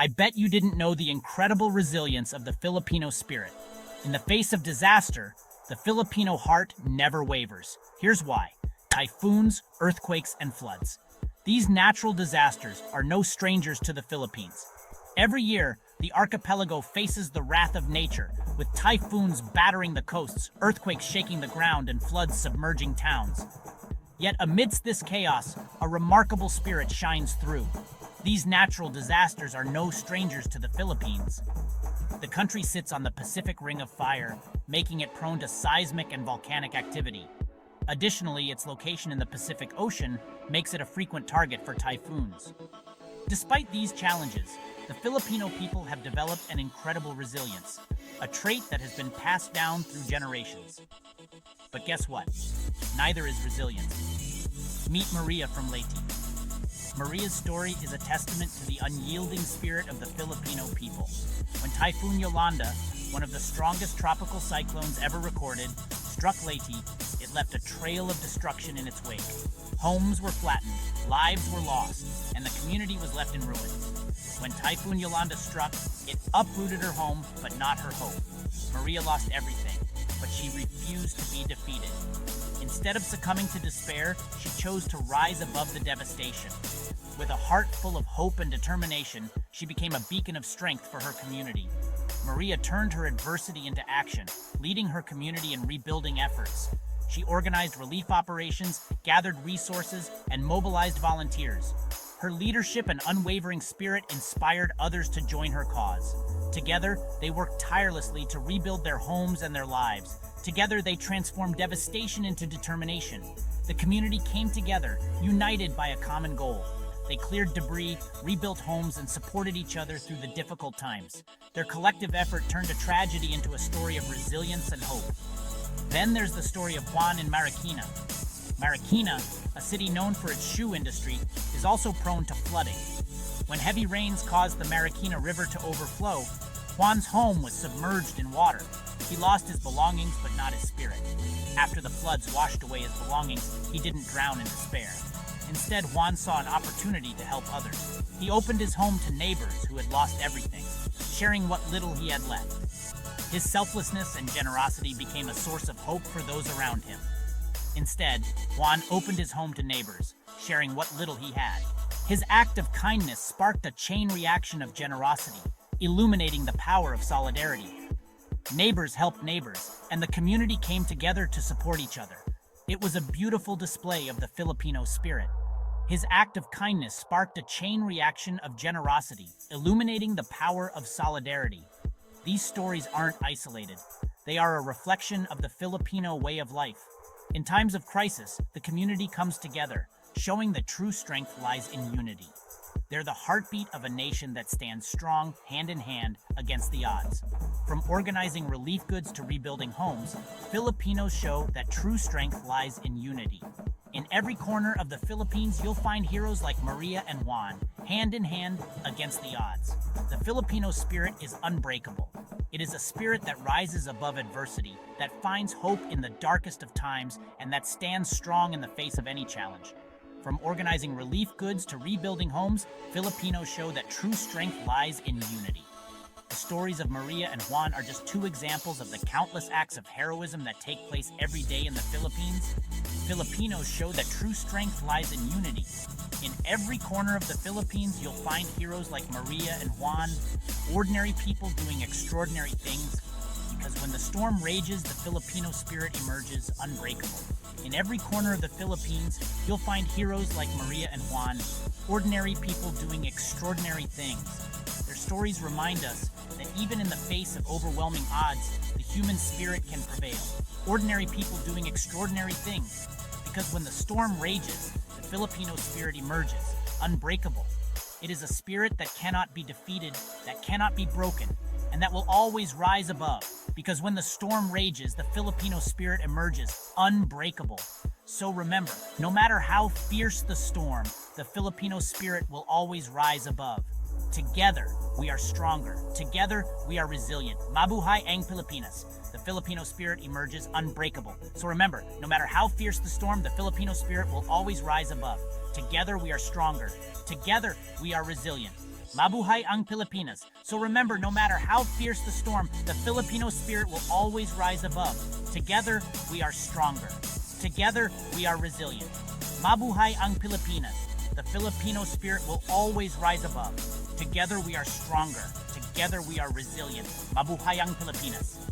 I bet you didn't know the incredible resilience of the Filipino spirit. In the face of disaster, the Filipino heart never wavers. Here's why. Typhoons, earthquakes, and floods. These natural disasters are no strangers to the Philippines. Every year, the archipelago faces the wrath of nature, with typhoons battering the coasts, earthquakes shaking the ground, and floods submerging towns. Yet amidst this chaos, a remarkable spirit shines through. These natural disasters are no strangers to the Philippines. The country sits on the Pacific Ring of Fire, making it prone to seismic and volcanic activity. Additionally, its location in the Pacific Ocean makes it a frequent target for typhoons. Despite these challenges, the Filipino people have developed an incredible resilience, a trait that has been passed down through generations. But guess what? Neither is resilience. Meet Maria from Leyte. Maria's story is a testament to the unyielding spirit of the Filipino people. When Typhoon Yolanda, one of the strongest tropical cyclones ever recorded, struck Leyte, it left a trail of destruction in its wake. Homes were flattened, lives were lost, and the community was left in ruins. When Typhoon Yolanda struck, it uprooted her home, but not her hope. Maria lost everything, but she refused to be defeated. Instead of succumbing to despair, she chose to rise above the devastation. With a heart full of hope and determination, she became a beacon of strength for her community. Maria turned her adversity into action, leading her community in rebuilding efforts. She organized relief operations, gathered resources, and mobilized volunteers. Her leadership and unwavering spirit inspired others to join her cause. Together, they worked tirelessly to rebuild their homes and their lives. Together, they transformed devastation into determination. The community came together, united by a common goal. They cleared debris, rebuilt homes, and supported each other through the difficult times. Their collective effort turned a tragedy into a story of resilience and hope. Then there's the story of Juan in Marikina. Marikina, a city known for its shoe industry, is also prone to flooding. When heavy rains caused the Marikina River to overflow, Juan's home was submerged in water. He lost his belongings, but not his spirit. After the floods washed away his belongings, he didn't drown in despair. Instead, Juan saw an opportunity to help others. He opened his home to neighbors who had lost everything, sharing what little he had left. His selflessness and generosity became a source of hope for those around him. Instead, Juan opened his home to neighbors, sharing what little he had. His act of kindness sparked a chain reaction of generosity, illuminating the power of solidarity. Neighbors helped neighbors, and the community came together to support each other. It was a beautiful display of the Filipino spirit. His act of kindness sparked a chain reaction of generosity, illuminating the power of solidarity. These stories aren't isolated. They are a reflection of the Filipino way of life. In times of crisis, the community comes together, showing that true strength lies in unity. They're the heartbeat of a nation that stands strong, hand in hand, against the odds. From organizing relief goods to rebuilding homes, Filipinos show that true strength lies in unity. In every corner of the Philippines, you'll find heroes like Maria and Juan, hand in hand against the odds. The Filipino spirit is unbreakable. It is a spirit that rises above adversity, that finds hope in the darkest of times, and that stands strong in the face of any challenge. From organizing relief goods to rebuilding homes, Filipinos show that true strength lies in unity. The stories of Maria and Juan are just two examples of the countless acts of heroism that take place every day in the Philippines. Filipinos show that true strength lies in unity. In every corner of the Philippines, you'll find heroes like Maria and Juan, ordinary people doing extraordinary things, because when the storm rages, the Filipino spirit emerges unbreakable. In every corner of the Philippines, you'll find heroes like Maria and Juan, ordinary people doing extraordinary things. Their stories remind us that even in the face of overwhelming odds, the human spirit can prevail. Ordinary people doing extraordinary things, because when the storm rages, the Filipino spirit emerges, unbreakable. It is a spirit that cannot be defeated, that cannot be broken, and that will always rise above, because when the storm rages, the Filipino spirit emerges, unbreakable. So remember, no matter how fierce the storm, the Filipino spirit will always rise above. Together, we are stronger. Together, we are resilient. Mabuhay ang Pilipinas. The Filipino spirit emerges unbreakable. So remember, no matter how fierce the storm, the Filipino spirit will always rise above. Together, we are stronger. Together, we are resilient. Mabuhay ang Pilipinas. So remember, no matter how fierce the storm, the Filipino spirit will always rise above. Together, we are stronger. Together, we are resilient. Mabuhay ang Pilipinas. The Filipino spirit will always rise above. Together, we are stronger. Together, we are resilient. Mabuhay ang Pilipinas.